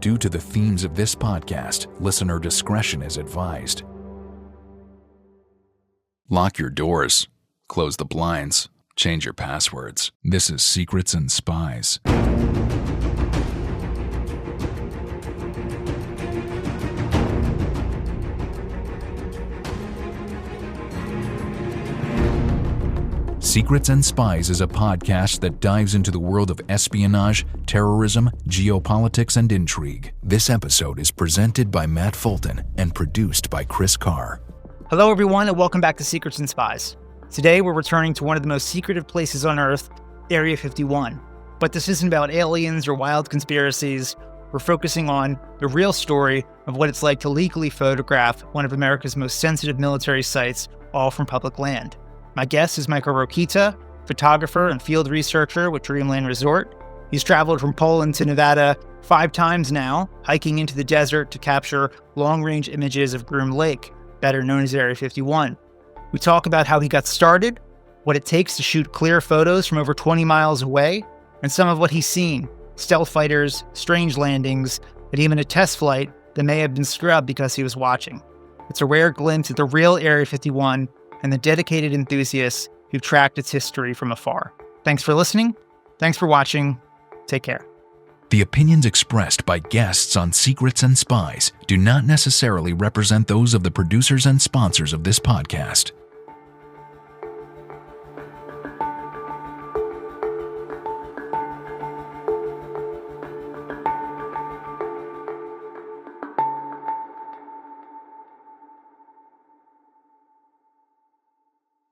Due to the themes of this podcast, listener discretion is advised. Lock your doors, close the blinds, change your passwords. This is Secrets and Spies. Secrets and Spies is a podcast that dives into the world of espionage, terrorism, geopolitics, and intrigue. This episode is presented by Matt Fulton and produced by Chris Carr. Hello, everyone, and welcome back to Secrets and Spies. Today, we're returning to one of the most secretive places on Earth, Area 51. But this isn't about aliens or wild conspiracies. We're focusing on the real story of what it's like to legally photograph one of America's most sensitive military sites, all from public land. My guest is Michał Rokita, photographer and field researcher with Dreamland Resort. He's traveled from Poland to Nevada 5 times now, hiking into the desert to capture long-range images of Groom Lake, better known as Area 51. We talk about how he got started, what it takes to shoot clear photos from over 20 miles away, and some of what he's seen: stealth fighters, strange landings, and even a test flight that may have been scrubbed because he was watching. It's a rare glimpse at the real Area 51 and the dedicated enthusiasts who've tracked its history from afar. Thanks for listening. Thanks for watching. Take care. The opinions expressed by guests on Secrets and Spies do not necessarily represent those of the producers and sponsors of this podcast.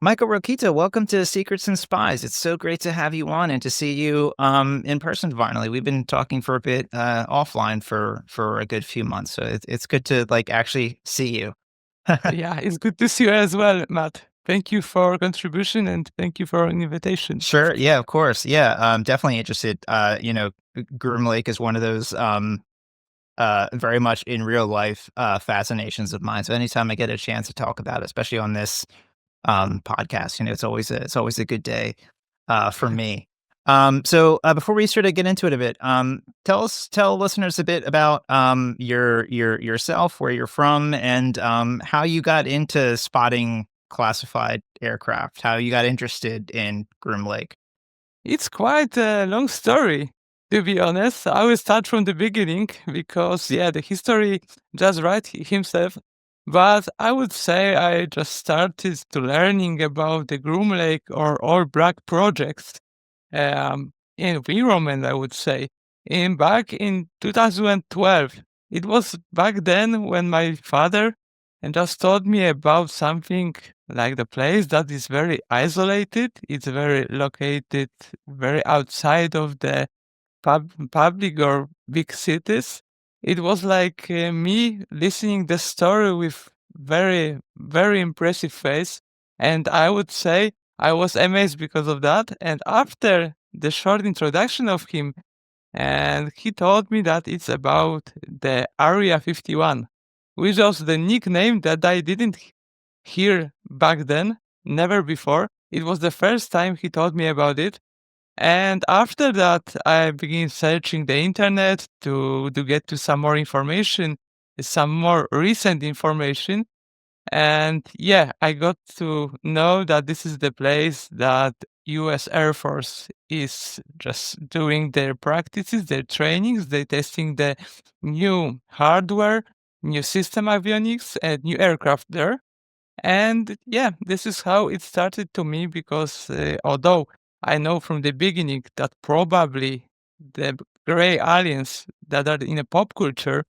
Michał Rokita, welcome to Secrets and Spies. It's so great to have you on and to see you in person finally. We've been talking for a bit offline for a good few months, so it's good to actually see you. Yeah, it's good to see you as well, Matt. Thank you for your contribution and thank you for an invitation. Sure, yeah, of course. Yeah, I'm definitely interested. Groom Lake is one of those very much in real life fascinations of mine. So anytime I get a chance to talk about it, especially on this podcast, it's always a good day for me. So before we sort of get into it a bit, tell listeners a bit about yourself, where you're from, and how you got into spotting classified aircraft, how you got interested in Groom Lake. It's quite a long story, to be honest. I will start from the beginning because, the history just writes himself. But I would say I just started to learning about the Groom Lake or all black projects environment, I would say, back in 2012. It was back then when my father just told me about something like the place that is very isolated. It's very located, very outside of the public or big cities. It was like me listening the story with very, very impressive face. And I would say I was amazed because of that. And after the short introduction of him, and he told me that it's about the Area 51, which was the nickname that I didn't hear back then, never before. It was the first time he told me about it. And after that, I began searching the internet to get to some more information, some more recent information. And I got to know that this is the place that US Air Force is just doing their practices, their trainings, they're testing the new hardware, new system avionics, and new aircraft there. And this is how it started to me because although I know from the beginning that probably the gray aliens that are in a pop culture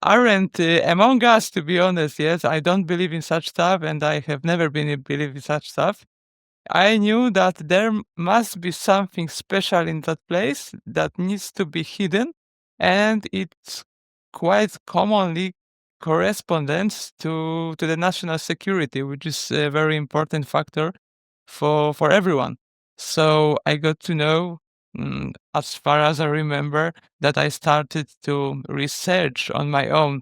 aren't among us, to be honest. Yes, I don't believe in such stuff, and I have never been believe in such stuff. I knew that there must be something special in that place that needs to be hidden, and it's quite commonly corresponds to the national security, which is a very important factor for everyone. So I got to know, as far as I remember, that I started to research on my own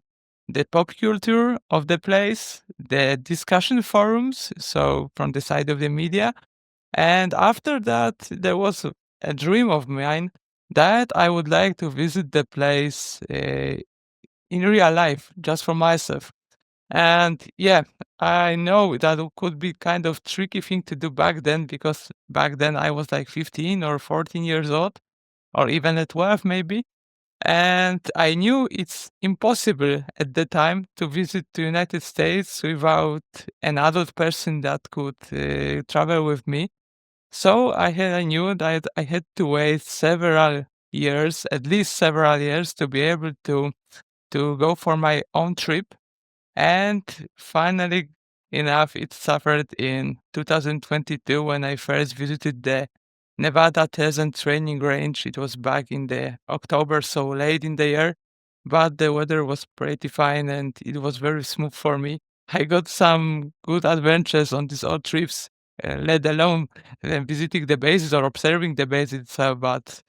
the pop culture of the place, the discussion forums, so from the side of the media. And after that, there was a dream of mine that I would like to visit the place in real life, just for myself. And yeah, I know that it could be kind of tricky thing to do back then, because back then I was like 15 or 14 years old, or even at 12 maybe. And I knew it's impossible at the time to visit the United States without an adult person that could travel with me. So I knew that I had to wait several years, at least several years, to be able to go for my own trip. And finally enough, it suffered in 2022 when I first visited the Nevada Test and Training Range. It was back in the October, so late in the year, but the weather was pretty fine and it was very smooth for me. I got some good adventures on these odd trips, let alone visiting the bases or observing the base itself. But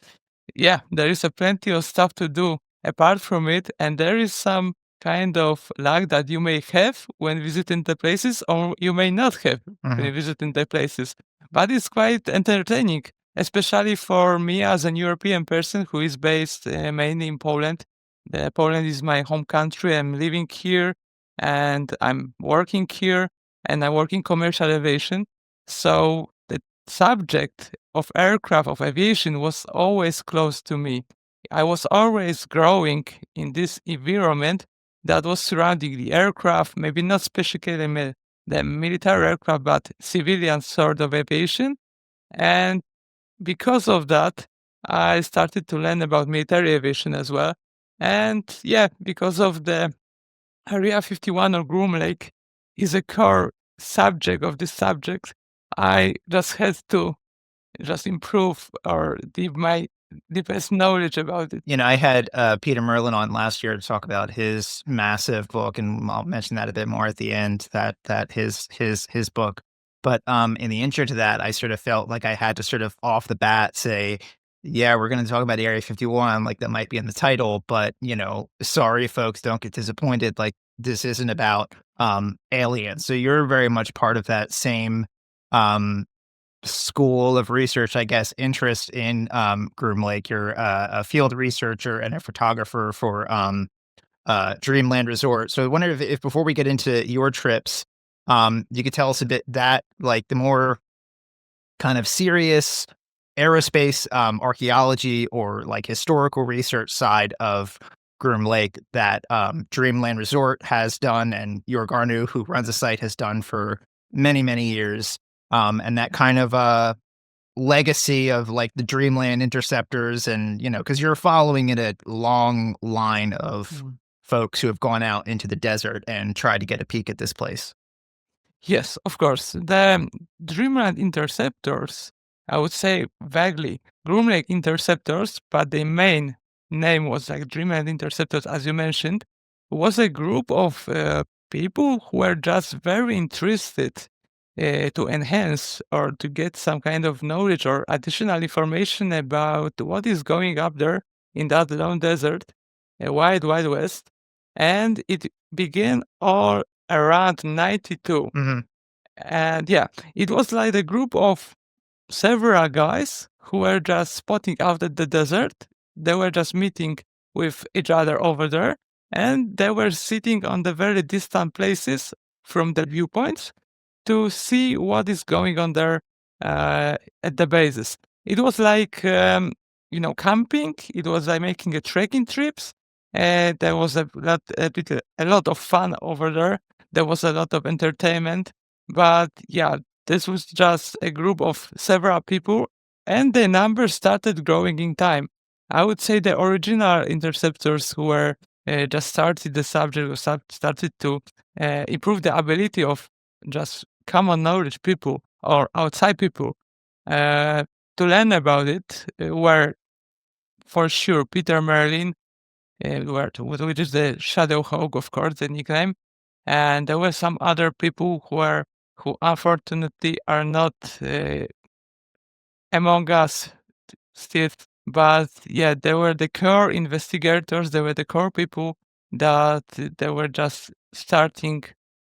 yeah, there is a plenty of stuff to do apart from it, and there is some kind of luck that you may have when visiting the places, or you may not have Mhm. when visiting the places. But it's quite entertaining, especially for me as an European person who is based mainly in Poland. Poland is my home country. I'm living here and I'm working here, and I work in commercial aviation. So the subject of aircraft, of aviation, was always close to me. I was always growing in this environment that was surrounding the aircraft, maybe not specifically the military aircraft, but civilian sort of aviation. And because of that, I started to learn about military aviation as well. And yeah, because of the Area 51 or Groom Lake is a core subject of this subject, I just had to just improve or deep my deepest knowledge about it. I had Peter Merlin on last year to talk about his massive book, and I'll mention that a bit more at the end. That his book. But in the intro to that, I sort of felt like I had to sort of off the bat say, "Yeah, we're going to talk about Area 51, like that might be in the title, but sorry, folks, don't get disappointed. Like this isn't about aliens." So you're very much part of that same um school of research, I guess, interest in Groom Lake. You're a field researcher and a photographer for Dreamland Resort. So I wonder if before we get into your trips, you could tell us a bit that like the more kind of serious aerospace archaeology or like historical research side of Groom Lake that Dreamland Resort has done and Yorgarnu, who runs the site, has done for many, many years. And that kind of legacy of like the Dreamland Interceptors and, because you're following in a long line of Mm. folks who have gone out into the desert and tried to get a peek at this place. Yes, of course. The Dreamland Interceptors, I would say vaguely, Groom Lake Interceptors, but the main name was like Dreamland Interceptors, as you mentioned, was a group of people who were just very interested to enhance or to get some kind of knowledge or additional information about what is going up there in that lone desert, a wide, wide west. And it began all around 92. Hmm. And yeah, it was like a group of several guys who were just spotting out at the desert. They were just meeting with each other over there, and they were sitting on the very distant places from their viewpoints to see what is going on there at the bases. It was like camping. It was like making a trekking trips. And there was a lot of fun over there. There was a lot of entertainment. But yeah, this was just a group of several people, and the numbers started growing in time. I would say the original interceptors who were just started the subject, or started to improve the ability of just common knowledge people or outside people uh, to learn about it were for sure Peter Merlin, which is the Shadow Hawk, of course, the nickname, and there were some other people who unfortunately are not among us still. But yeah, they were the core investigators. They were the core people that they were just starting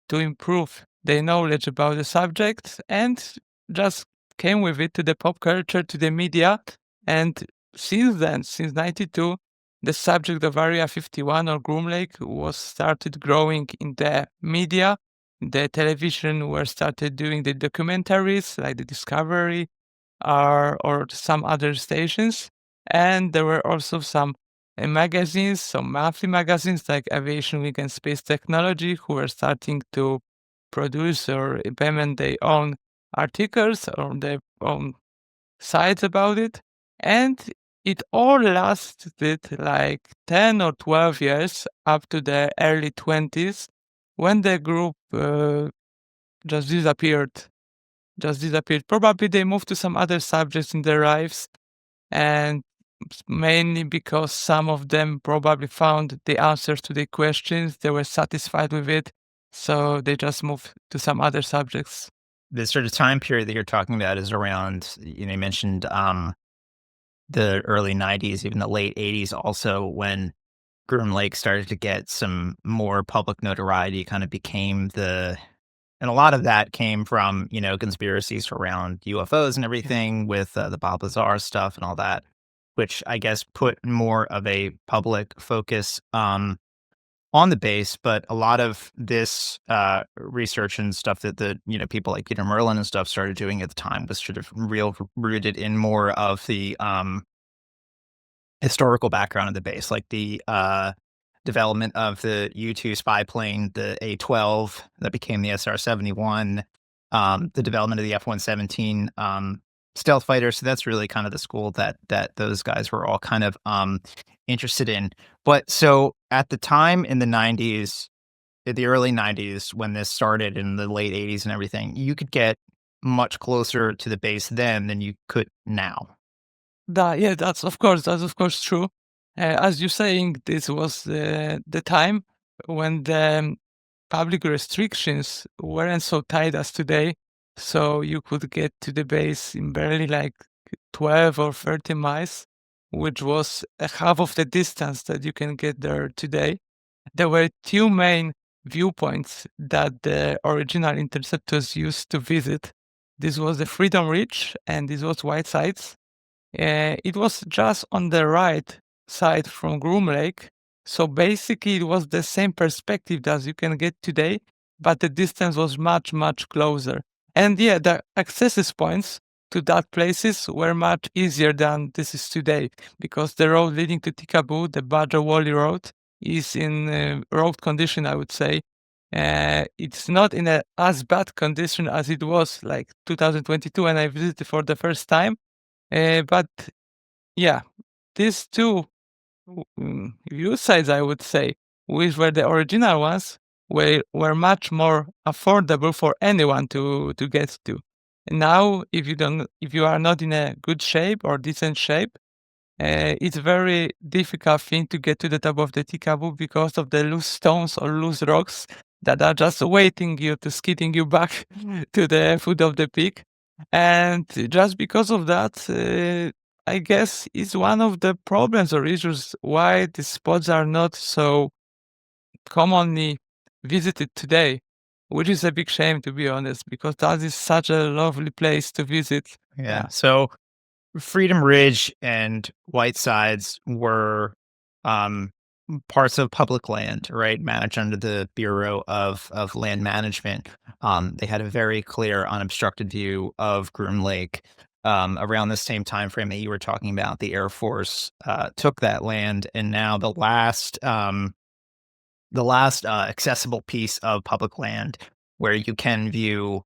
to improve their knowledge about the subject and just came with it to the pop culture, to the media, and since then, since 92, the subject of Area 51 or Groom Lake was started growing in the media. The television were started doing the documentaries like the Discovery or some other stations. And there were also some magazines, some monthly magazines like Aviation Week and Space Technology, who were starting to produce or implement their own articles or their own sites about it. And it all lasted like 10 or 12 years up to the early 20s when the group just disappeared. Just disappeared. Probably they moved to some other subjects in their lives, and mainly because some of them probably found the answers to their questions. They were satisfied with it, so they just moved to some other subjects. The sort of time period that you're talking about is around, you mentioned the early 90s, even the late 80s also, when Groom Lake started to get some more public notoriety, kind of became and a lot of that came from, conspiracies around UFOs and everything with the Bob Lazar stuff and all that, which I guess put more of a public focus on the base. But a lot of this research and stuff that people like Peter Merlin and stuff started doing at the time was sort of real rooted in more of the historical background of the base, like the development of the U-2 spy plane, the A-12 that became the SR-71, the development of the F-117 stealth fighter. So that's really kind of the school that those guys were all kind of interested in. But so at the time in the 90s, the early 90s, when this started in the late 80s and everything, you could get much closer to the base then than you could now. Yeah, that's of course true. As you're saying, this was the time when the public restrictions weren't so tight as today, so you could get to the base in barely like 12 or 30 miles, which was a half of the distance that you can get there today. There were two main viewpoints that the original interceptors used to visit. This was the Freedom Ridge and this was Whitesides. It was just on the right side from Groom Lake. So basically, it was the same perspective as you can get today, but the distance was much, much closer. And yeah, the access points to that places were much easier than this is today because the road leading to Tikaboo, the Badger Wally Road, is in road condition, I would say. It's not in a as bad condition as it was like 2022 when I visited for the first time. But yeah, these two view sides, I would say, which were the original ones, were much more affordable for anyone to get to. Now, if you are not in a good shape or decent shape, it's very difficult thing to get to the top of the Tikaboo because of the loose stones or loose rocks that are just waiting you to skidding you back to the foot of the peak. And just because of that, I guess is one of the problems or issues why these spots are not so commonly visited today, which is a big shame to be honest, because that is such a lovely place to visit. Yeah. So Freedom Ridge and Whitesides were parts of public land, right? Managed under the Bureau of Land Management. They had a very clear, unobstructed view of Groom Lake. Around the same time frame that you were talking about, the Air Force took that land, and now the last accessible piece of public land where you can view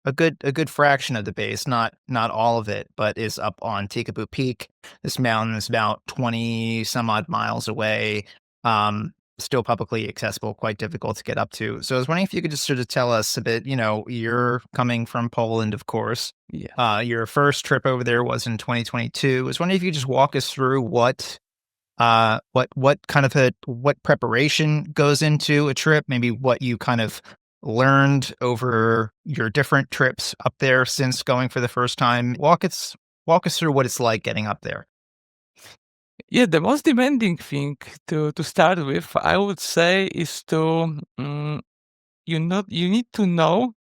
a good fraction of the base, not all of it, but is up on Tikaboo Peak. This mountain is about 20 some odd miles away. Still publicly accessible, quite difficult to get up to. So I was wondering if you could just sort of tell us a bit, you're coming from Poland, of course. Yeah. Your first trip over there was in 2022. I was wondering if you could just walk us through what kind of what preparation goes into a trip, maybe what you kind of learned over your different trips up there since going for the first time. Walk us through what it's like getting up there. Yeah, the most demanding thing to start with, I would say, is to you need to know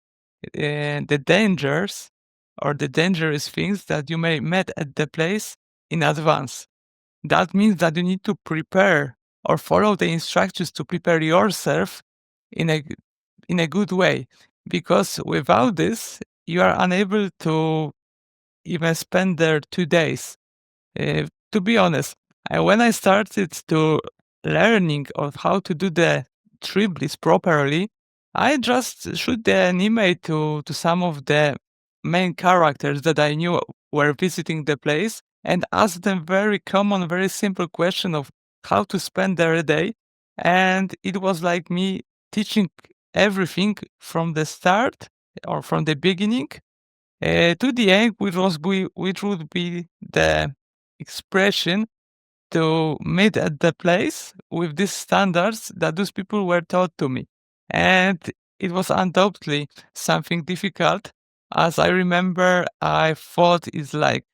the dangers or the dangerous things that you may met at the place in advance. that means that you need to prepare or follow the instructions to prepare yourself in a good way, because without this you are unable to even spend there 2 days. To be honest, when I started to learning of how to do the trip list properly, I just shoot an email to some of the main characters that I knew were visiting the place and asked them very common, very simple question of how to spend their day. And it was like me teaching everything from the start or from the beginning to the end, which would be the expression to meet at the place with these standards that those people were taught to me. And it was undoubtedly something difficult, as I remember I thought it's like,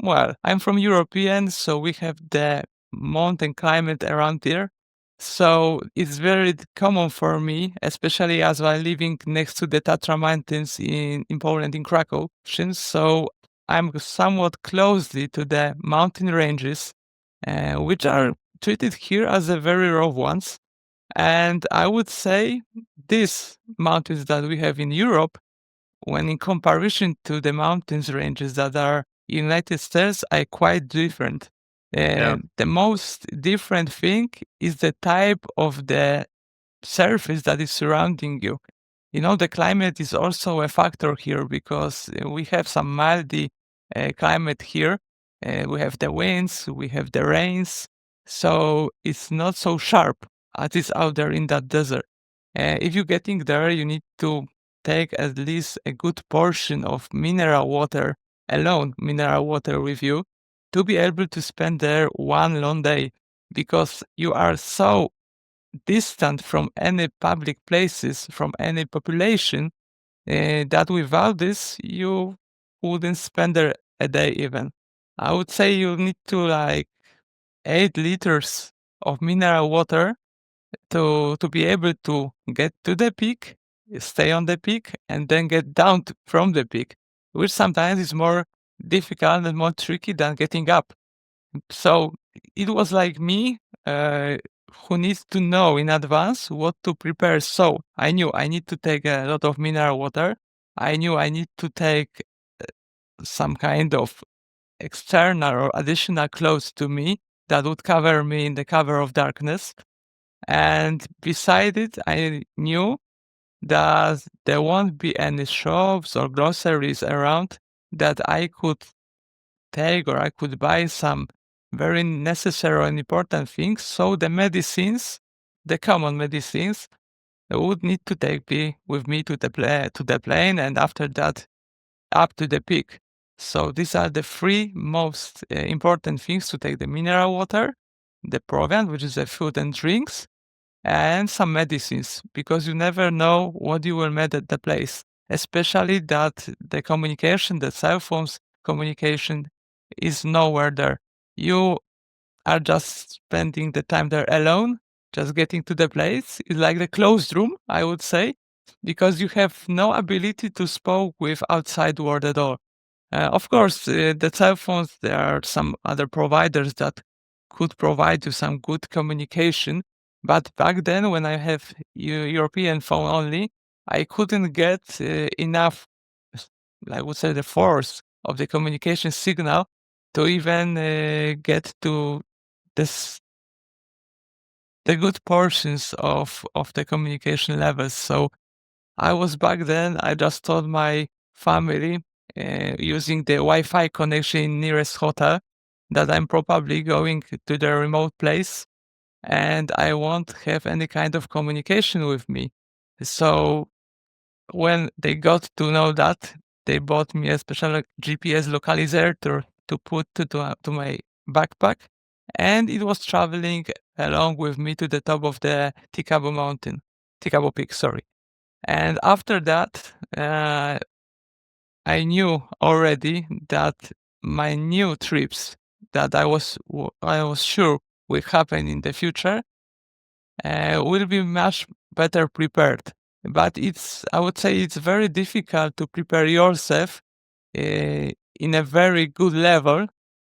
well, I'm from European, so we have the mountain climate around here. So it's very common for me, especially as I'm living next to the Tatra Mountains in Poland, in Krakow. So I'm somewhat closely to the mountain ranges, which are treated here as a very rough ones. And I would say these mountains that we have in Europe, when in comparison to the mountains ranges that are United States, are quite different. Yeah. The most different thing is the type of the surface that is surrounding you. The climate is also a factor here because we have some mildy climate here. We have the winds, we have the rains, so it's not so sharp as it's out there in that desert. If you're getting there, you need to take at least a good portion of mineral water mineral water with you to be able to spend there one long day, because you are so distant from any public places, from any population, that without this, you wouldn't spend there a day even. I would say you need to like 8 liters of mineral water to be able to get to the peak, stay on the peak, and then get down from the peak, which sometimes is more difficult and more tricky than getting up. So it was like me, who needs to know in advance what to prepare. So I knew I need to take a lot of mineral water. I knew I need to take some kind of external or additional clothes to me that would cover me in the cover of darkness. And beside it, I knew that there won't be any shops or groceries around that I could take or I could buy some very necessary and important things. So the medicines, the common medicines, I would need to take with me to the plane, and after that up to the peak. So these are the three most important things to take: the mineral water, the proviant, which is the food and drinks, and some medicines, because you never know what you will meet at the place, especially that the communication, the cell phones communication is nowhere there. You are just spending the time there alone, just getting to the place. It's like the closed room, I would say, because you have no ability to spoke with outside world at all. Of course, the cell phones, there are some other providers that could provide you some good communication. But back then, when I have European phone only, I couldn't get enough, I would say, the force of the communication signal to even get to this the good portions of the communication levels. So I was back then, I just told my family, using the Wi-Fi connection in nearest hotel, that I'm probably going to the remote place and I won't have any kind of communication with me. So when they got to know that, they bought me a special GPS localizer to put to my backpack, and it was traveling along with me to the top of the Tikabo Peak, sorry. And after that, I knew already that my new trips that I was sure will happen in the future will be much better prepared. But I would say it's very difficult to prepare yourself in a very good level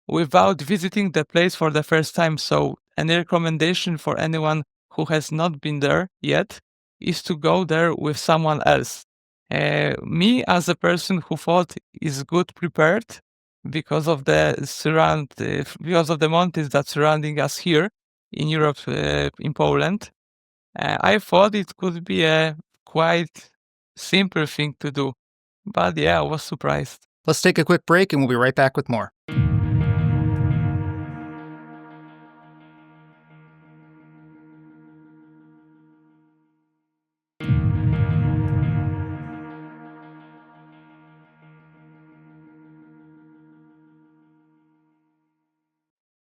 without visiting the place for the first time. So any recommendation for anyone who has not been there yet is to go there with someone else. Me, as a person who thought is good prepared because of because of the mountains that surrounding us here in Europe, in Poland, I thought it could be a quite simple thing to do. But yeah, I was surprised. Let's take a quick break and we'll be right back with more.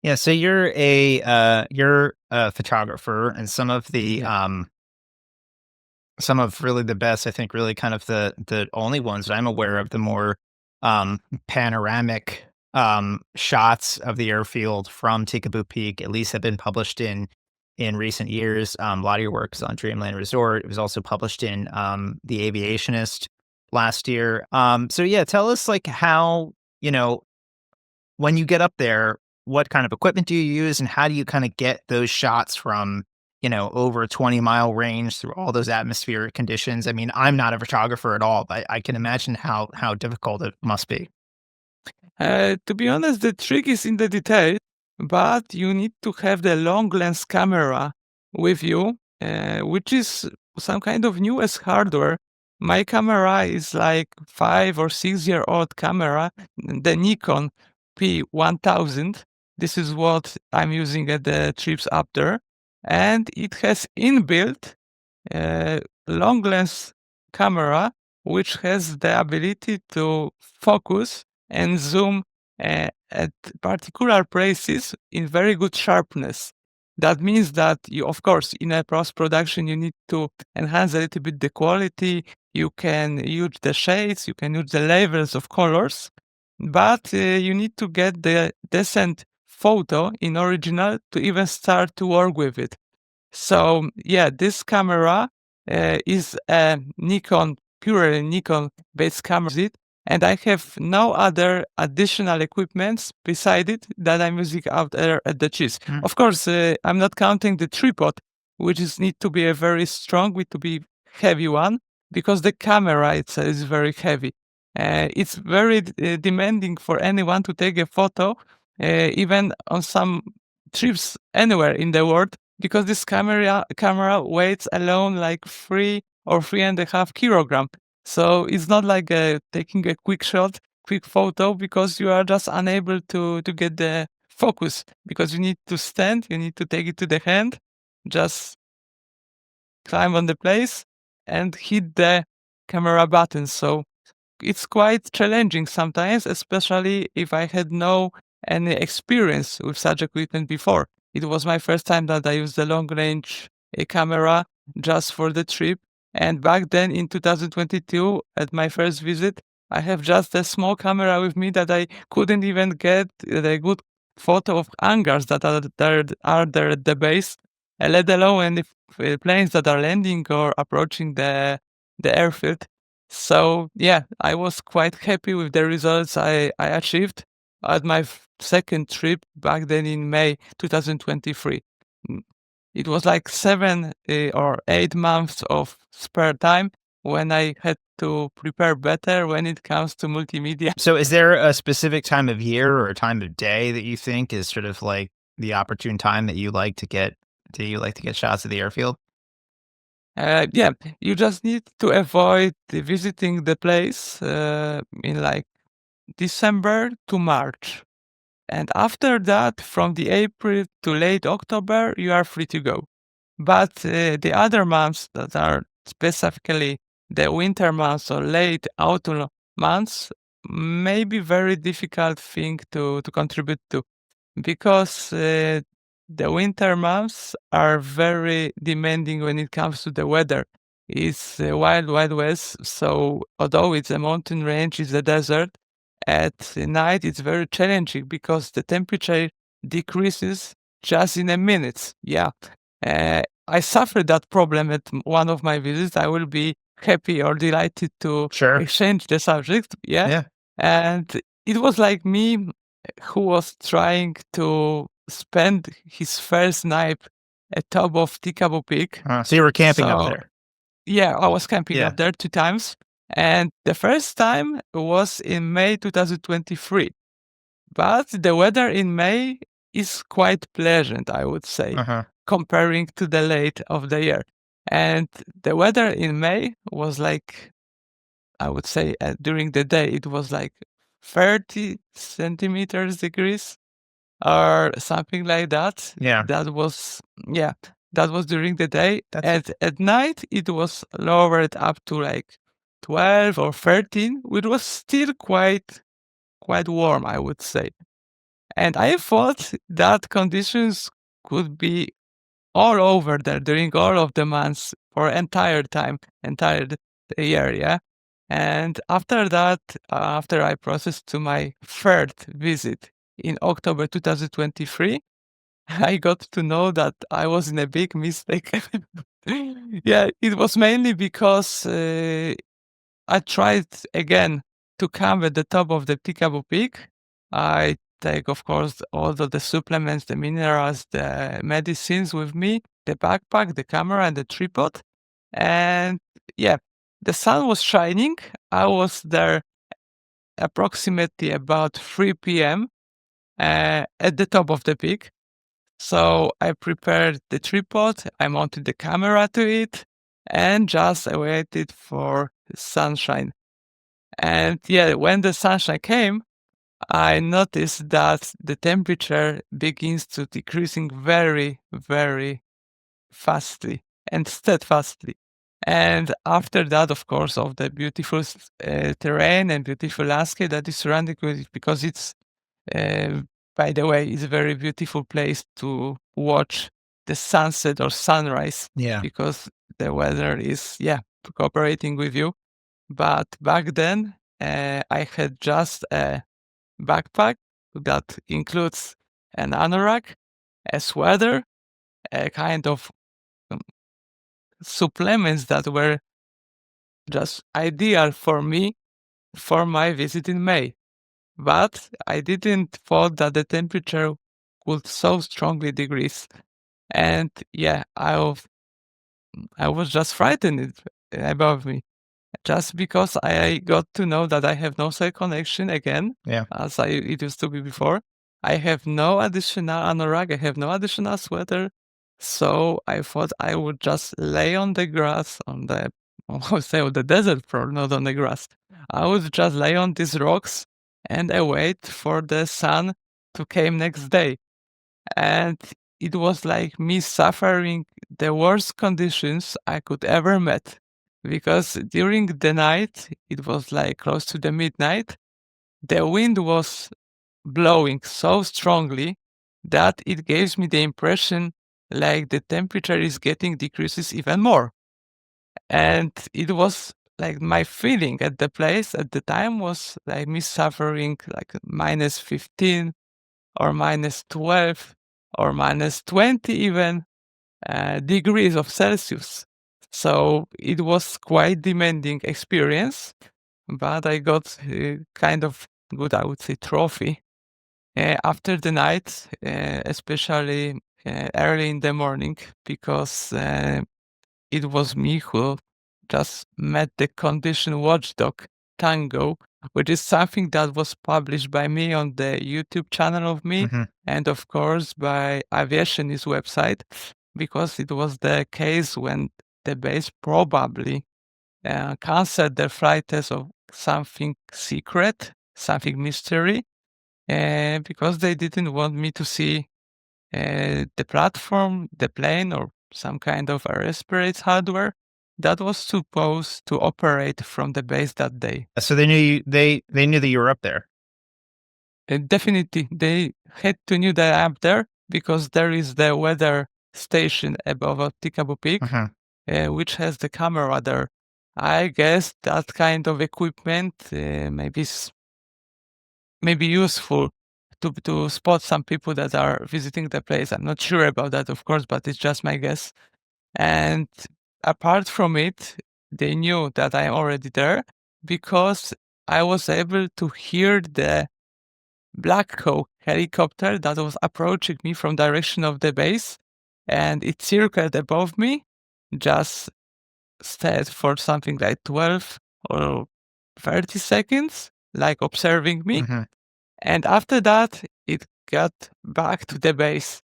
Yeah, so you're a photographer, and some of really the best, I think, really kind of the only ones that I'm aware of, the more panoramic shots of the airfield from Tikaboo Peak, at least have been published in recent years. A lot of your work is on Dreamland Resort. It was also published in The Aviationist last year. So yeah, tell us like how, when you get up there, what kind of equipment do you use and how do you kind of get those shots from, over a 20-mile range through all those atmospheric conditions? I mean, I'm not a photographer at all, but I can imagine how difficult it must be. To be honest, the trick is in the detail, but you need to have the long lens camera with you, which is some kind of newest hardware. My camera is like 5 or 6 year old camera, the Nikon P1000. This is what I'm using at the trips up there. And it has inbuilt long lens camera, which has the ability to focus and zoom at particular places in very good sharpness. That means that you, of course, in a post production, you need to enhance a little bit the quality. You can use the shades, you can use the levels of colors, but you need to get the decent photo in original to even start to work with it. So yeah, this camera is a Nikon, purely Nikon based camera, and I have no other additional equipments beside it that I'm using out there at the cheese. Mm. Of course, I'm not counting the tripod, which is need to be a very strong, need to be heavy one, because the camera itself is very heavy. It's very demanding for anyone to take a photo, even on some trips anywhere in the world, because this camera weighs alone like 3 or 3.5 kilogram. So it's not like taking a quick shot, quick photo, because you are just unable to get the focus, because you need to stand, you need to take it to the hand, just climb on the place and hit the camera button. So it's quite challenging sometimes, especially if I had no any experience with such equipment before. It was my first time that I used the long range camera just for the trip. And back then in 2022, at my first visit, I have just a small camera with me that I couldn't even get a good photo of hangars that are there at the base, let alone any planes that are landing or approaching the airfield. So yeah, I was quite happy with the results I achieved at my second trip back then in May 2023. It was like 7 or 8 months of spare time when I had to prepare better when it comes to multimedia. So is there a specific time of year or a time of day that you think is sort of like the opportune time that you like to get shots of the airfield? Yeah, you just need to avoid visiting the place in like December to March. And after that, from the April to late October, you are free to go. But the other months that are specifically the winter months or late autumn months may be very difficult thing to contribute to, because the winter months are very demanding when it comes to the weather. It's wild, wild west. So although it's a mountain range, it's a desert, at night it's very challenging because the temperature decreases just in a minute. Yeah. I suffered that problem at one of my visits. I will be happy or delighted to Sure. exchange the subject. Yeah. Yeah. And it was like me who was trying to spend his first night atop of Tikabo Peak. So you were camping up So, there. yeah, I was camping Yeah. up there 2 times, and the first time was in May 2023. But the weather in May is quite pleasant, I would say, comparing to the late of the year. And the weather in May was like, I would say, during the day, it was like 30 centimeters degrees or something like that. Yeah. That was, yeah, that was during the day. That's- And at night, it was lowered up to like 12 or 13, which was still quite warm, I would say. And I thought that conditions could be all over there during all of the months for entire year, yeah. And after that, after I processed to my third visit in October 2023, I got to know that I was in a big mistake. Yeah, it was mainly because I tried again to come at the top of the Tikabo Peak. I take, of course, all of the supplements, the minerals, the medicines with me, the backpack, the camera, and the tripod. And yeah, the sun was shining. I was there approximately about 3 p.m. At the top of the peak. So I prepared the tripod, I mounted the camera to it, and just waited for sunshine. And yeah, when the sunshine came, I noticed that the temperature begins to decreasing very, very fastly and steadfastly. And after that, of course, of the beautiful terrain and beautiful landscape that is surrounding it, because it's, uh, by the way, it's a very beautiful place to watch the sunset or sunrise. Yeah. Because the weather is, cooperating with you. But back then, I had just a backpack that includes an anorak, a sweater, a kind of um, supplements that were just ideal for me for my visit in May. But I didn't thought that the temperature would so strongly decrease. And yeah, I was just frightened about me. Just because I got to know that I have no cell connection again, Yeah. as it used to be before. I have no additional anorak, I have no additional sweater. So I thought I would just lay on the grass, on the, I would say on the desert floor, not on the grass. I would just lay on these rocks and await for the sun to come next day. And it was like me suffering the worst conditions I could ever met. Because during the night, it was like close to the midnight, the wind was blowing so strongly that it gives me the impression like the temperature is getting decreases even more. And it was like my feeling at the place at the time was like me suffering like minus 15 or minus 12 or minus 20 even degrees of Celsius. So it was quite demanding experience, but I got kind of good, I would say, trophy after the night, especially early in the morning, because it was me who just met the condition watchdog Tango, which is something that was published by me on the YouTube channel of me, and of course by Aviationist website, because it was the case when the base probably canceled their flight test of something secret, something mystery, because they didn't want me to see the platform, the plane, or some kind of a respirate hardware that was supposed to operate from the base that day. So they knew you. They knew that you were up there. Definitely, they had to know that I'm there because there is the weather station above Tikabo Peak, which has the camera there. I guess that kind of equipment maybe useful to spot some people that are visiting the place. I'm not sure about that, of course, but it's just my guess. And apart from it, they knew that I'm already there because I was able to hear the Black Hawk helicopter that was approaching me from direction of the base, and it circled above me, just stayed for something like 12 or 30 seconds, like observing me. Mhm. And after that, it got back to the base,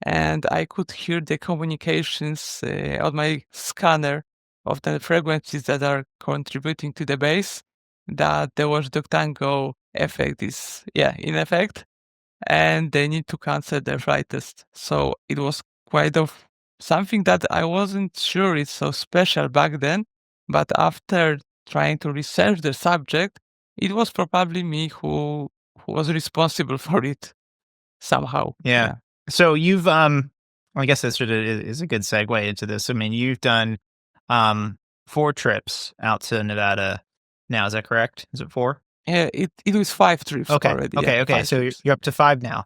and I could hear the communications on my scanner of the frequencies that are contributing to the base, that the Watchdog Tango effect is, in effect, and they need to cancel their flight test. So it was quite of something that I wasn't sure it's so special back then, but after trying to research the subject, it was probably me who was responsible for it somehow. Yeah. Yeah. So you've I guess this is a good segue into this. I mean, you've done 4 trips out to Nevada now, is that correct? Is it 4? Yeah, it was 5 trips Okay. already. Okay. Yeah, Okay. 5 So trips. you're up to 5 now.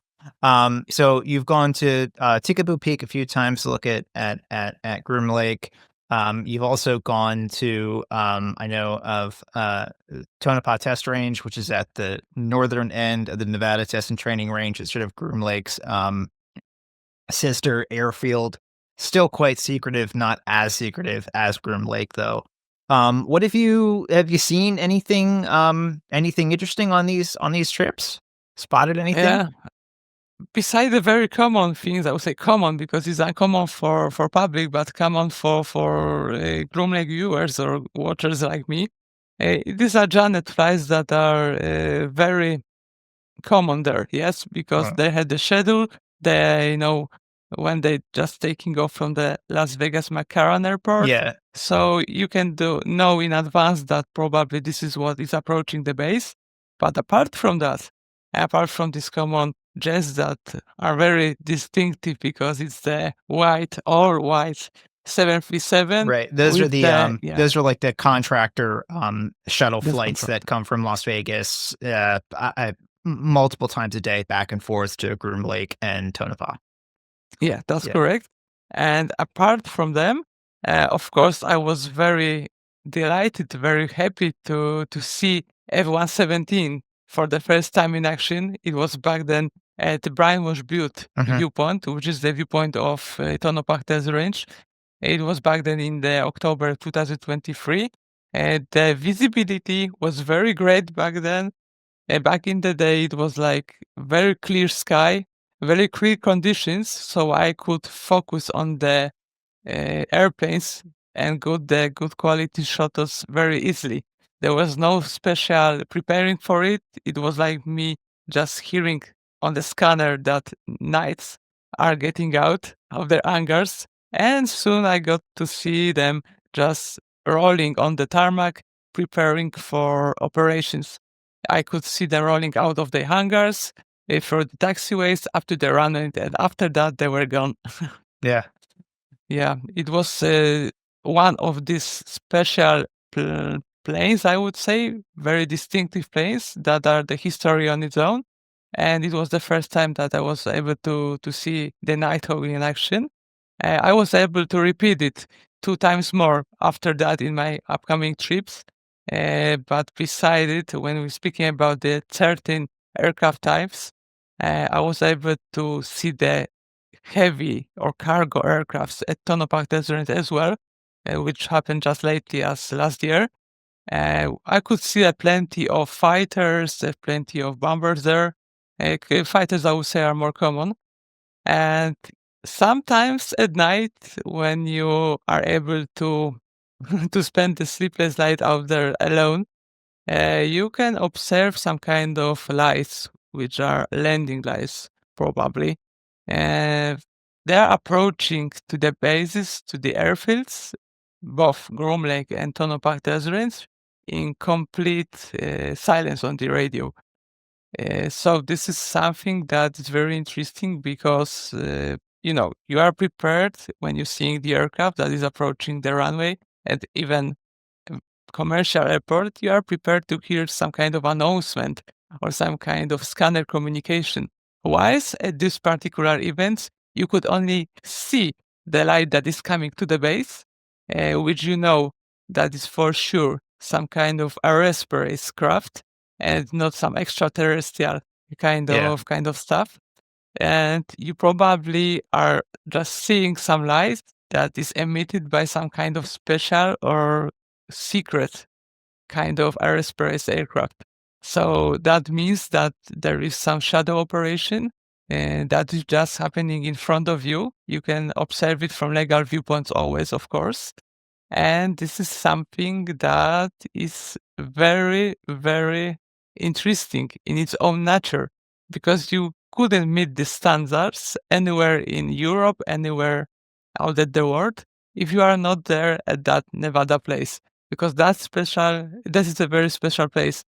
So you've gone to Tikaboo Peak a few times to look at Groom Lake. You've also gone to I know of Tonopah Test Range, which is at the northern end of the Nevada Test and Training Range. It's sort of Groom Lake's sister airfield. Still quite secretive, not as secretive as Groom Lake though. What have you seen anything interesting on these trips? Spotted anything? Yeah. Besides the very common things, I would say common because it's uncommon for public, but common for Groom Lake viewers or watchers like me. These are Janet flights that are very common there, yes, because they had the schedule. They know when they just taking off from the Las Vegas McCarran airport. Yeah. So you can know in advance that probably this is what is approaching the base. But apart from that, apart from these common jets that are very distinctive because it's the white 737 Right. Those are with the those are like the contractor shuttle That's flights control. that come from Las Vegas multiple times a day back and forth to Groom Lake and Tonopah. Yeah, that's Yeah. correct. And apart from them, of course, I was very delighted, very happy to see F-117 for the first time in action. It was back then at the Brian Butte Mhm. viewpoint, which is the viewpoint of Tonopah Test Range. It was back then in the October 2023. The visibility was very great back then. Back in the day, it was like very clear sky, very clear conditions, so I could focus on the airplanes and got the good quality shots very easily. There was no special preparing for it. It was like me just hearing on the scanner that knights are getting out of their hangars, and soon I got to see them just rolling on the tarmac, preparing for operations. I could see them rolling out of the hangars through the taxiways up to the runway, and after that they were gone. Yeah. Yeah, it was one of these special planes, I would say, very distinctive planes that are the history on its own. And it was the first time that I was able to see the Nighthawk in action. I was able to repeat it 2 times more after that in my upcoming trips. But beside it, when we're speaking about the 13 aircraft types, I was able to see the heavy or cargo aircrafts at Tonopah Desert as well, which happened just lately as last year. I could see plenty of fighters, plenty of bombers there. Fighters, I would say, are more common. And sometimes at night, when you are able to to spend the sleepless night out there alone, you can observe some kind of lights, which are landing lights, probably. Uh, they are approaching to the bases, to the airfields, both Groom Lake and Tonopah Desert, in complete silence on the radio. So this is something that is very interesting because you are prepared when you're seeing the aircraft that is approaching the runway, and even commercial airport, you are prepared to hear some kind of announcement or some kind of scanner communication. Whilst at this particular event, you could only see the light that is coming to the base, which you know that is for sure some kind of a spacecraft and not some extraterrestrial kind Yeah. of stuff. And you probably are just seeing some light that is emitted by some kind of special or secret kind of aerospace aircraft. So that means that there is some shadow operation and that is just happening in front of you. You can observe it from legal viewpoints always, of course. And this is something that is very, very interesting in its own nature because you couldn't meet the standards anywhere in Europe, anywhere out at the world if you are not there at that Nevada place because that is a very special place.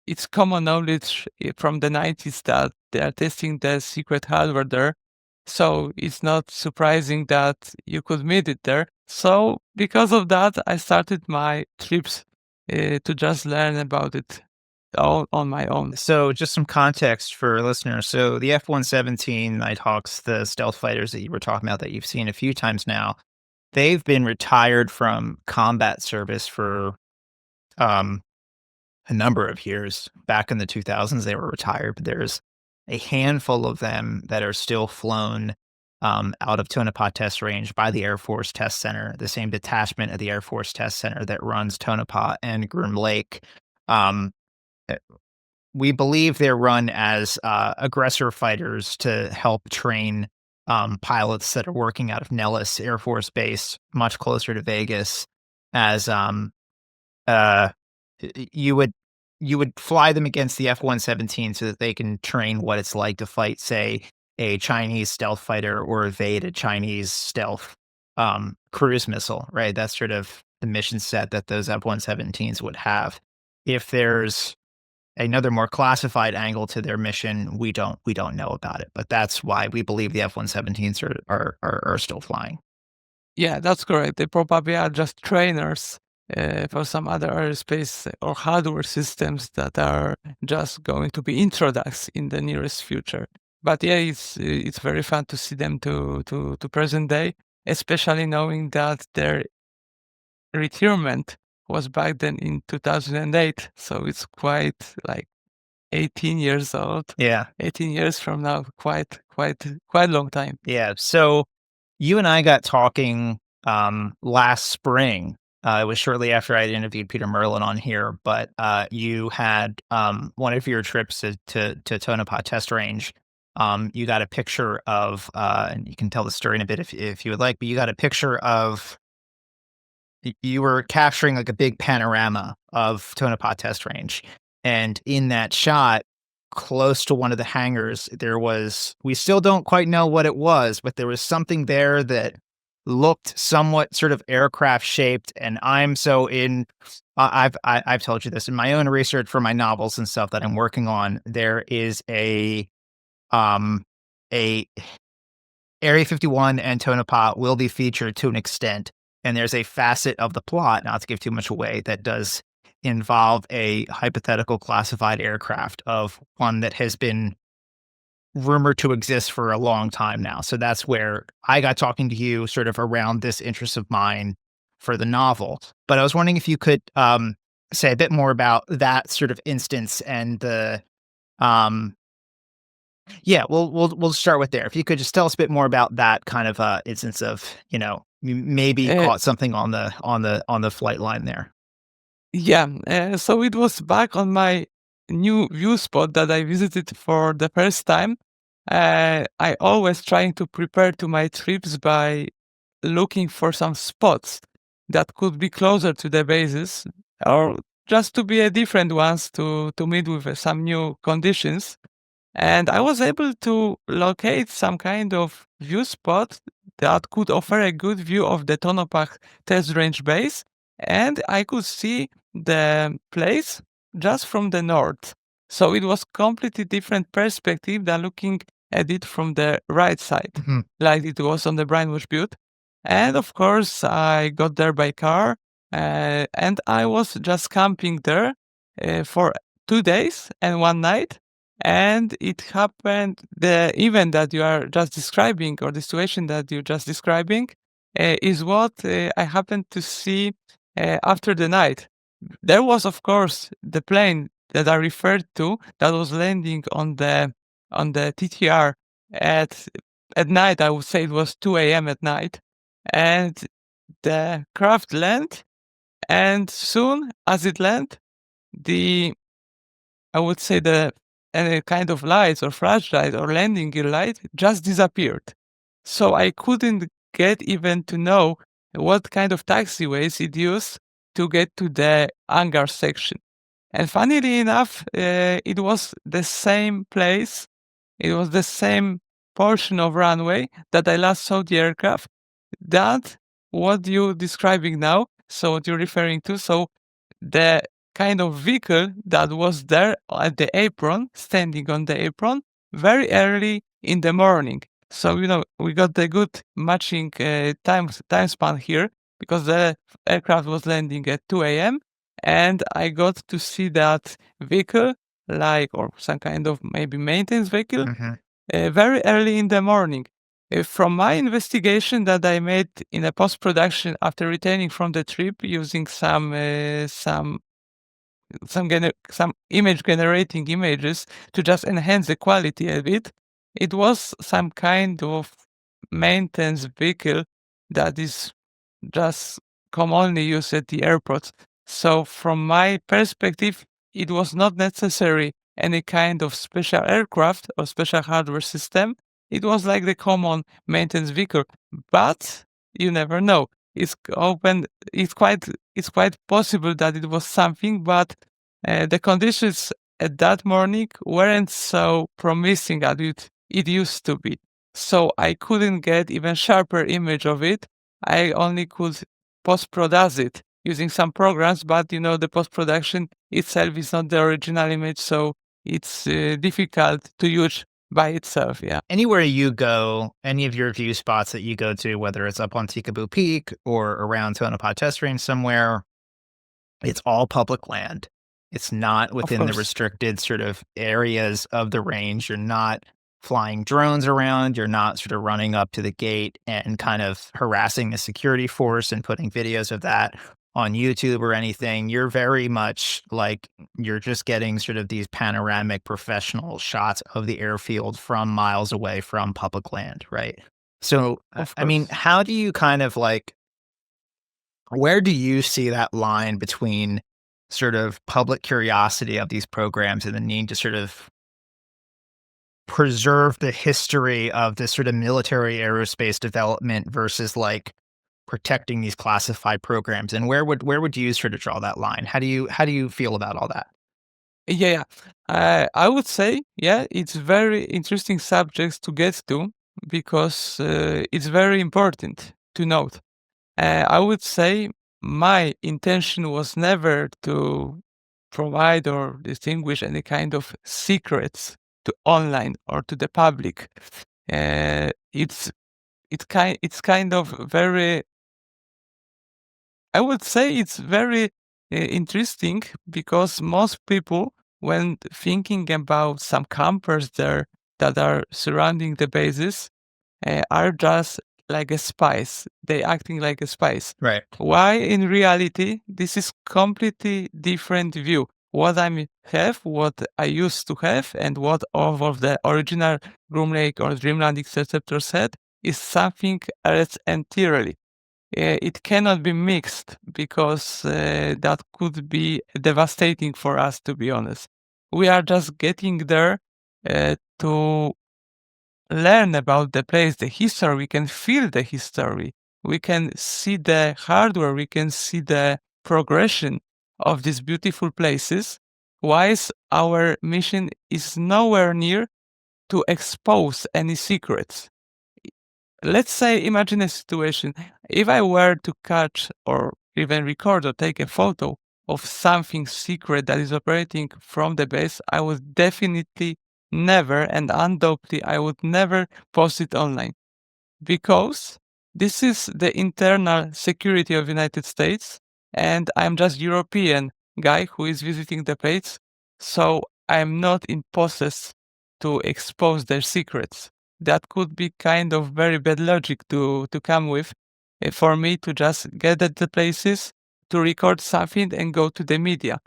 It's common knowledge from the 90s that they are testing the secret hardware there. So it's not surprising that you could meet it there. So because of that, I started my trips to just learn about it all on my own. So, just some context for listeners. So, the F-117 Nighthawks, the stealth fighters that you were talking about that you've seen a few times now, they've been retired from combat service for um, a number of years. Back in the 2000s, they were retired, but there's a handful of them that are still flown out of Tonopah Test Range by the Air Force Test Center, the same detachment of the Air Force Test Center that runs Tonopah and Groom Lake. Um, uh, we believe they're run as aggressor fighters to help train pilots that are working out of Nellis Air Force Base, much closer to Vegas, as uh, you would fly them against the F-117 so that they can train what it's like to fight, say, a Chinese stealth fighter or evade a Chinese stealth cruise missile, right? That's sort of the mission set that those F-117s would have. If there's another more classified angle to their mission, we don't know about it, but that's why we believe the F-117s are still flying. Yeah, that's correct. They probably are just trainers for some other aerospace or hardware systems that are just going to be introduced in the nearest future. But yeah, it's very fun to see them to present day, especially knowing that their retirement was back then in 2008. So it's quite like 18 years old. Yeah. 18 years from now, quite long time. Yeah. So you and I got talking last spring. It was shortly after I had interviewed Peter Merlin on here, but you had one of your trips to Tonopah Test Range. You got a picture of, and you can tell the story in a bit if you would like, but you got a picture of you were capturing like a big panorama of Tonopah Test Range, and in that shot, close to one of the hangars, there was we still don't quite know what it was, but there was something there that looked somewhat sort of aircraft shaped, and I'm so in I've told you this in my own research for my novels and stuff that I'm working on, there is um a Area 51 and Tonopah will be featured to an extent, and there's a facet of the plot, not to give too much away, that does involve a hypothetical classified aircraft of one that has been rumored to exist for a long time now. So that's where I got talking to you sort of around this interest of mine for the novel. But I was wondering if you could say a bit more about that sort of instance and the yeah, we'll start with there. If you could just tell us a bit more about that kind of instance of, maybe you Uh, caught something on the flight line there. Yeah, so it was back on my new view spot that I visited for the first time. I always trying to prepare to my trips by looking for some spots that could be closer to the bases or just to be a different ones to meet with some new conditions. And I was able to locate some kind of view spot that could offer a good view of the Tonopah test range base. And I could see the place just from the north. So it was completely different perspective than looking at it from the right side, Mhm. like it was on the Brindlebush Butte. And of course, I got there by car, and I was just camping there for 2 days and one night. And it happened, the event that you are just describing, or the situation that you're just describing, is what I happened to see after the night. There was, of course, the plane that I referred to that was landing on the TTR at night. I would say it was 2 a.m. at night, and the craft landed. And soon as it landed, the I would say the any kind of lights or flashlight or landing gear light just disappeared. So I couldn't get even to know what kind of taxiways it used to get to the hangar section. And funnily enough, it was the same place, it was the same portion of runway that I last saw the aircraft. That what you're describing now, so what you're referring to, so the kind of vehicle that was there at the apron, standing on the apron, very early in the morning. So we got the good matching time span here because the aircraft was landing at 2 a.m. and I got to see that vehicle, or some kind of maybe maintenance vehicle, very early in the morning. From my investigation that I made in a post production after returning from the trip using some image generating images to just enhance the quality a bit, it was some kind of maintenance vehicle that is just commonly used at the airports. So from my perspective, it was not necessary any kind of special aircraft or special hardware system. It was like the common maintenance vehicle, but you never know. It's open. It's quite possible that it was something, but the conditions at that morning weren't so promising as it used to be. So I couldn't get even sharper image of it. I only could post-produce it using some programs, but the post-production itself is not the original image, so it's difficult to use by itself. Yeah. Anywhere you go, any of your view spots that you go to, whether it's up on Tikaboo Peak or around Tonopah Test Range somewhere, it's all public land. It's not within the course. restricted sort of areas of the range. You're not flying drones around. You're not sort of running up to the gate and kind of harassing the security force and putting videos of that on YouTube or anything. You're very much like you're just getting sort of these panoramic professional shots of the airfield from miles away from public land, right? So, Of I mean, course. how do you kind of like, where do you see that line between sort of public curiosity of these programs and the need to sort of preserve the history of this sort of military aerospace development versus like protecting these classified programs? And where would you sort of draw that line? How do you feel about all that? Yeah, yeah. I would say, yeah, it's very interesting subjects to get to because it's very important to note. I would say my intention was never to provide or distinguish any kind of secrets to online or to the public. It's kind of very. I would say it's very interesting because most people, when thinking about some campers there that are surrounding the bases, are just like a spies. They acting like a spies. Right. Why in reality this is completely different view. What I have, what I used to have, and what all of the original Groom Lake or Dreamland Interceptors had is something else entirely. It cannot be mixed because that could be devastating for us, to be honest. We are just getting there to learn about the place, the history. We can feel the history. We can see the hardware. We can see the progression of these beautiful places. Whilst our mission is nowhere near to expose any secrets. Let's say, imagine a situation. If I were to catch or even record or take a photo of something secret that is operating from the base, I would definitely never and undoubtedly I would never post it online because this is the internal security of United States and I'm just European guy who is visiting the place, so I'm not in possess to expose their secrets. That could be kind of very bad logic to come with for me to just get at the places to record something and go to the media.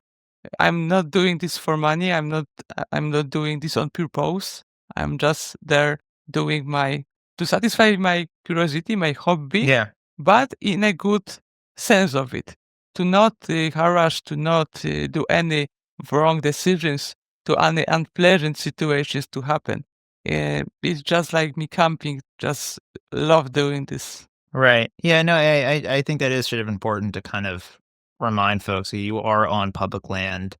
I'm not doing this for money. I'm not doing this on purpose. I'm just there doing to satisfy my curiosity, my hobby, Yeah. but in a good sense of it. To not harass, to not do any wrong decisions, to any unpleasant situations to happen. It's just like me camping. Just love doing this. Right. Yeah, no, I think that is sort of important to kind of remind folks that you are on public land,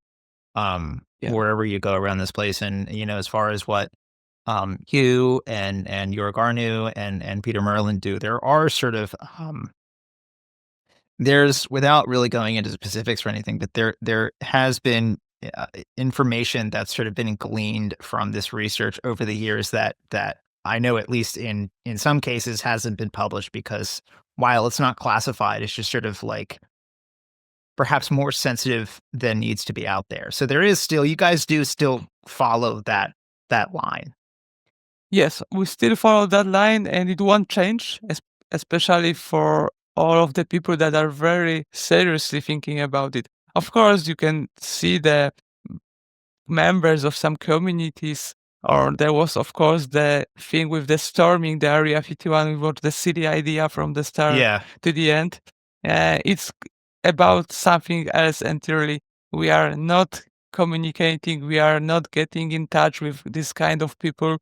Yeah. wherever you go around this place. And, as far as what you and York Arnu and Peter Merlin do, there are sort of there's without really going into specifics or anything, but there has been information that's sort of been gleaned from this research over the years that I know at least in some cases hasn't been published because while it's not classified, it's just sort of like perhaps more sensitive than needs to be out there. So there is still you guys do still follow that line. Yes, we still follow that line and it won't change, especially for all of the people that are very seriously thinking about it. Of course, you can see the members of some communities, or there was, of course, the thing with the storming the Area 51, which was the silly idea from the start Yeah. to the end. It's about something else entirely. We are not communicating, we are not getting in touch with this kind of people.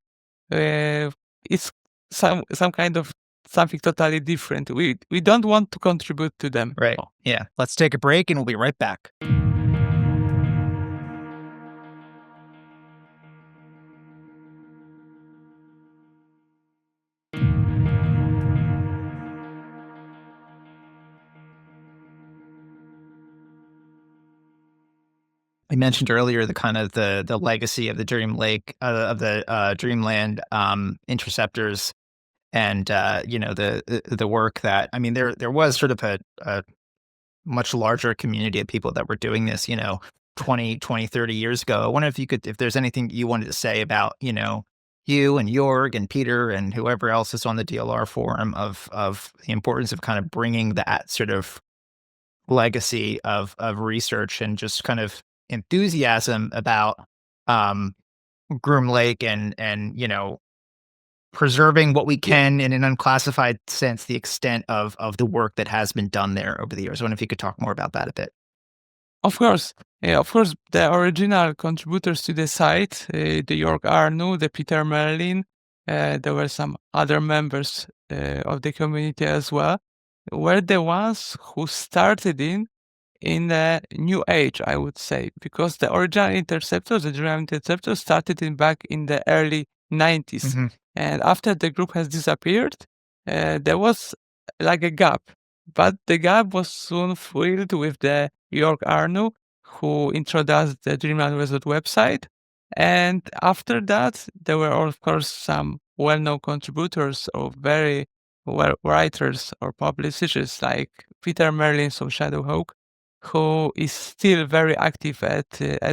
It's some kind of something totally different. We don't want to contribute to them. Right. Yeah. Let's take a break and we'll be right back. I mentioned earlier the kind of the legacy of the Dream Lake of the Dreamland interceptors, and the work that I mean there was sort of a much larger community of people that were doing this 30 years ago. I wonder if there's anything you wanted to say about you and Jorg and Peter and whoever else is on the DLR forum of the importance of kind of bringing that sort of legacy of research and just kind of enthusiasm about um, Groom Lake and preserving what we Yeah, can in an unclassified sense, the extent of the work that has been done there over the years. I wonder if you could talk more about that a bit. of course. Yeah, of course, the original contributors to the site, the York Arnu, the Peter Merlin, there were some other members of the community as well, were the ones who started in the new age, I would say, because the original interceptors, the Dreamland Interceptors, started back in the early 90s. Hmm. And after the group has disappeared, there was like a gap. But the gap was soon filled with the York Arnu, who introduced the Dreamland Resort website. And after that, there were, of course, some well known contributors or very well writers or publicists like Peter Merlin, so Shadowhawk, who is still very active at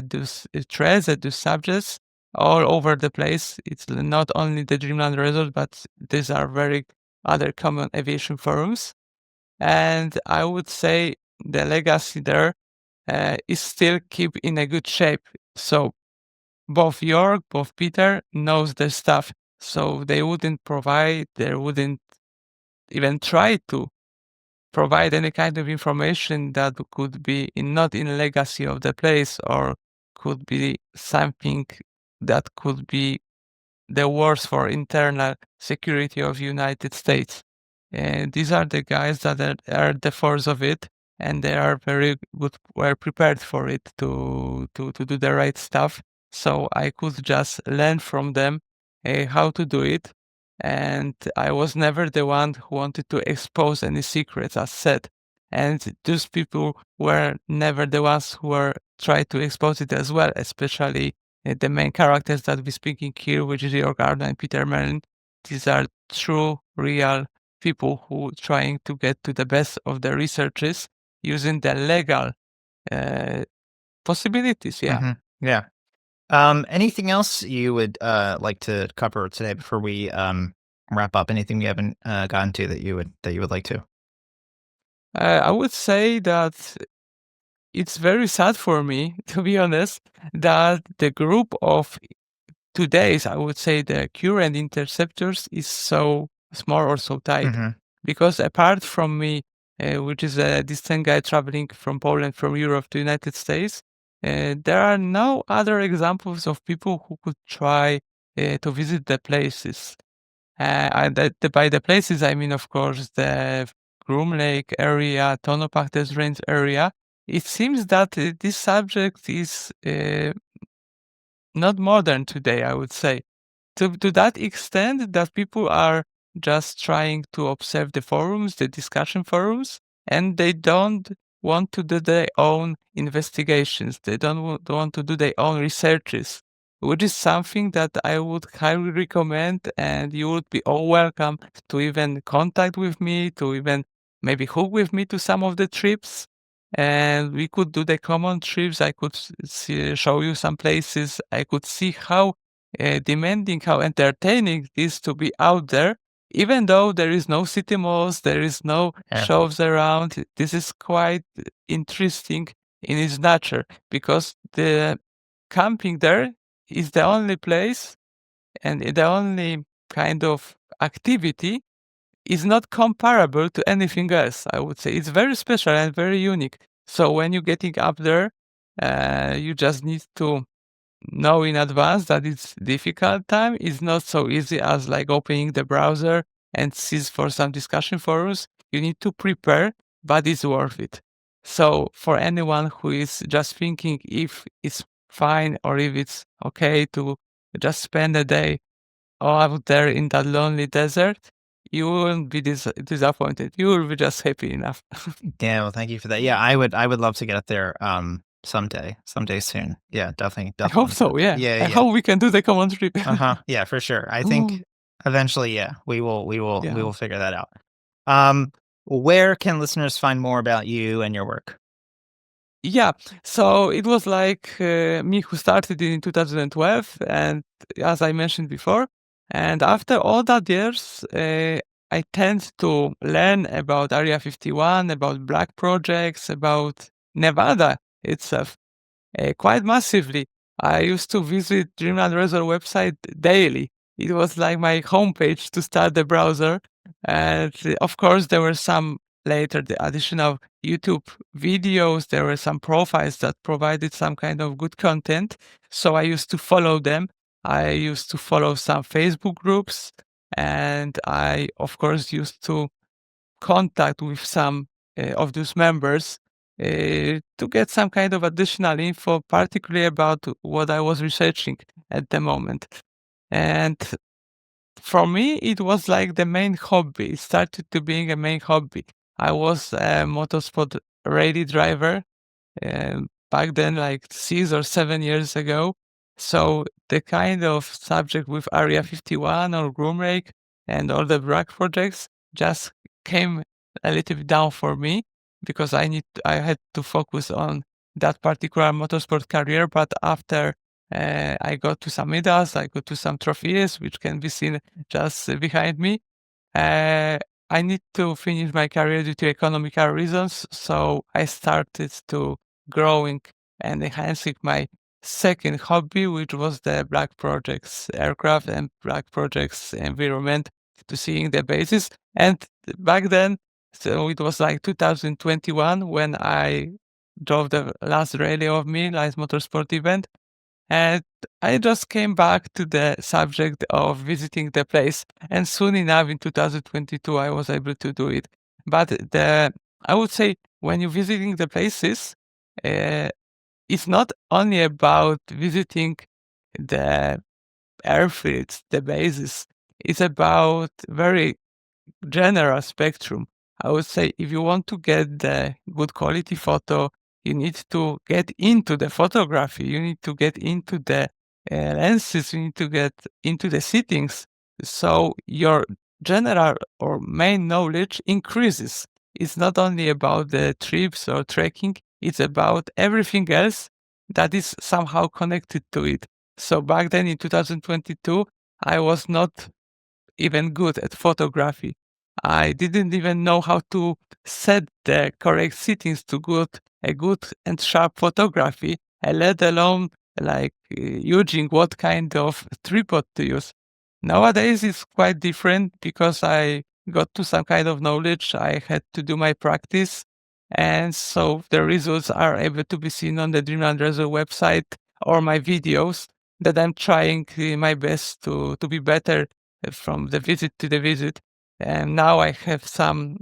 those threads, at those subjects all over the place. It's not only the Dreamland Resort, but these are very other common aviation forums. And I would say the legacy there is still keep in a good shape. So both York, both Peter knows their stuff. So they wouldn't even try to provide any kind of information that could be not in legacy of the place or could be something that could be the worst for internal security of United States. And these are the guys that are the force of it, and they are very good, were prepared for it to do the right stuff. So I could just learn from them how to do it. And I was never the one who wanted to expose any secrets, as said. And those people were never the ones who were trying to expose it as well, especially the main characters that we're speaking here, which is York Arden and Peter Merlin. These are true, real people who trying to get to the best of the researches using the legal uh, possibilities. Yeah. Hmm. Yeah. Anything else you would like to cover today before we wrap up? Anything we haven't gotten to that you would like to? I would say that it's very sad for me, to be honest, that the group of today's, I would say, the current interceptors is so small or so tight. Mhm. Because apart from me, which is a distant guy traveling from Poland, from Europe to United States, there are no other examples of people who could try to visit the places. By the places, I mean, of course, the Groom Lake area, Tonopah Test Range area. It seems that this subject is not modern today, I would say. To that extent that people are just trying to observe the forums, the discussion forums, and they don't want to do their own investigations. They don't want to do their own researches, which is something that I would highly recommend. And you would be all welcome to even contact with me, to even maybe hook with me to some of the trips. And we could do the common trips. I could show you some places. I could see how demanding, how entertaining it is to be out there, even though there is no city malls, there is no Yeah. shows around. This is quite interesting in its nature because the camping there is the only place and the only kind of activity is not comparable to anything else. I would say it's very special and very unique. So when you're getting up there, you just need to know in advance that it's difficult time. It's not so easy as like opening the browser and sees for some discussion forums. You need to prepare, but it's worth it. So for anyone who is just thinking if it's fine or if it's okay to just spend a day out there in that lonely desert, you won't be disappointed. You will be just happy enough. Yeah, well, thank you for that. Yeah, I would love to get up there someday soon. Yeah, definitely I hope definitely. so. Yeah. Yeah, I yeah. hope we can do the common trip. Uh-huh. Yeah, for sure. I Oh, think eventually, yeah, we yeah. will figure that out. Um, where can listeners find more about you and your work? Yeah, so it was like me who started in 2012, and as I mentioned before, and after all that years, I tend to learn about Area 51, about black projects, about Nevada itself, quite massively. I used to visit Dreamland Resort website daily. It was like my homepage to start the browser, and of course there were some later the additional YouTube videos. There were some profiles that provided some kind of good content, so I used to follow them. I used to follow some Facebook groups, and I of course used to contact with some of those members to get some kind of additional info, particularly about what I was researching at the moment. And for me, it was like the main hobby. It started to being a main hobby. I was a motorsport rally driver back then, like 6 or 7 years ago. So the kind of subject with Area 51 or Groom Lake and all the drag projects just came a little bit down for me because I had to focus on that particular motorsport career. But after I got to some medals, I got to some trophies, which can be seen just behind me. Uh, I need to finish my career due to economical reasons, so I started to growing and enhancing my second hobby, which was the black projects aircraft and black projects environment to seeing the bases. And back then, so it was like 2021 when I drove the last rally of me, last motorsport event. And I just came back to the subject of visiting the place. And soon enough, in 2022, I was able to do it. But I would say when you're visiting the places, uh, it's not only about visiting the airfields, the bases. It's about very general spectrum. I would say if you want to get the good quality photo, you need to get into the photography, you need to get into the lenses, you need to get into the settings. So your general or main knowledge increases. It's not only about the trips or trekking, it's about everything else that is somehow connected to it. So back then in 2022, I was not even good at photography. I didn't even know how to set the correct settings to good a good and sharp photography, let alone using what kind of tripod to use. Nowadays, it's quite different because I got to some kind of knowledge. I had to do my practice. And so the results are able to be seen on the Dreamland Resort website or my videos that I'm trying my best to be better from the visit to the visit. And now I have some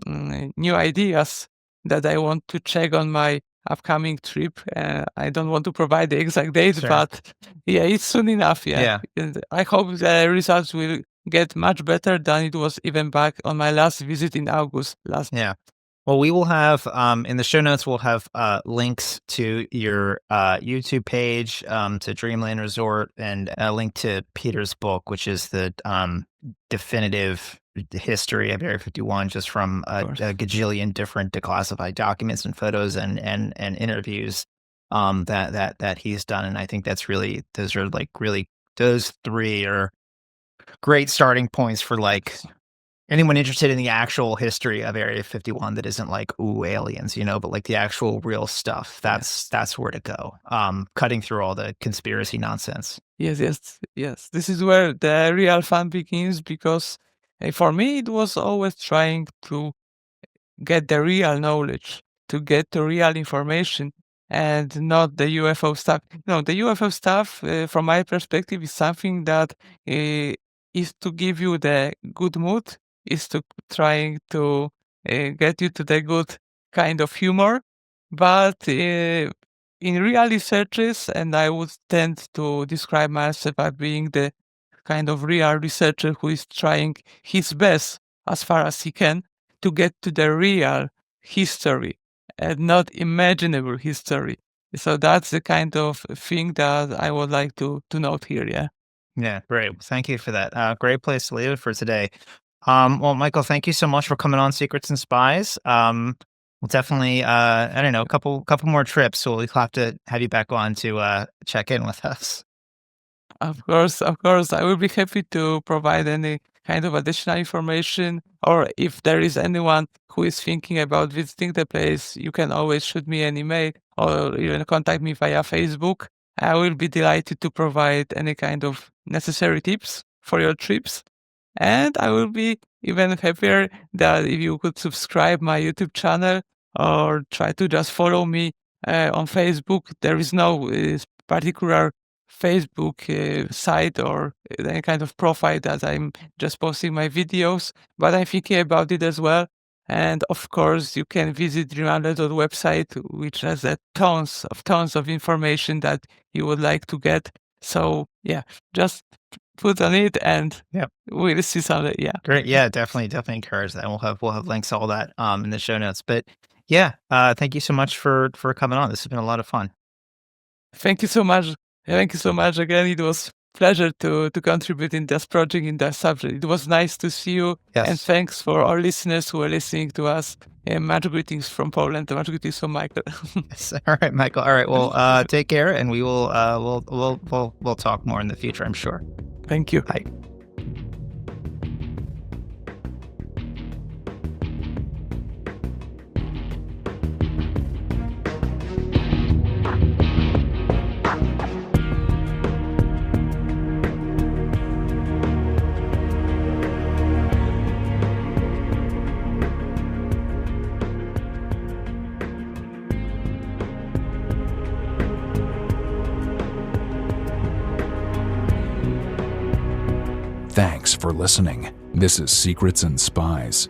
new ideas that I want to check on my upcoming trip. I don't want to provide the exact date, Sure. but yeah, it's soon enough. Yeah. And I hope the results will get much better than it was even back on my last visit in August last. Yeah. Well, we will have in the show notes, we'll have links to your YouTube page, to Dreamland Resort, and a link to Peter's book, which is the definitive history of Area 51, just from a gajillion different declassified documents and photos and interviews that he's done. And I think that's really, those three are great starting points for anyone interested in the actual history of Area 51 that isn't ooh, aliens, but the actual real stuff. That's where to go. Cutting through all the conspiracy nonsense. Yes. This is where the real fun begins, because for me, it was always trying to get the real knowledge, to get the real information, and not the UFO stuff. No, the UFO stuff, from my perspective, is something that is to give you the good mood, is to trying to get you to the good kind of humor. But in real researches, and I would tend to describe myself as being the kind of real researcher who is trying his best as far as he can to get to the real history and not imaginable history. So that's the kind of thing that I would like to note here. Yeah. Yeah, great. Thank you for that. Great place to leave it for today. Well, Michael, thank you so much for coming on Secrets and Spies. We'll definitely, I don't know, a couple more trips. So we'll have to have you back on to check in with us. Of course. I will be happy to provide any kind of additional information, or if there is anyone who is thinking about visiting the place, you can always shoot me an email or even contact me via Facebook. I will be delighted to provide any kind of necessary tips for your trips. And I will be even happier that if you could subscribe my YouTube channel or try to just follow me on Facebook. There is no particular Facebook site or any kind of profile that I'm just posting my videos, but I'm thinking about it as well. And of course, you can visit Dreamland website, which has tons of information that you would like to get. So yeah, just put on it and we'll see something. Yeah. Great. Yeah, definitely encourage that. And we'll have links to all that in the show notes. But yeah, thank you so much for coming on. This has been a lot of fun. Thank you so much. Thank you so much again. It was a pleasure to contribute in this project, in that subject. It was nice to see you. Yes. And thanks for all listeners who are listening to us. And much greetings from Poland. Much greetings from Michael. Yes. All right, Michael. All right. Well, take care, and we will we'll talk more in the future, I'm sure. Thank you. Bye. Thanks for listening. This is Secrets and Spies.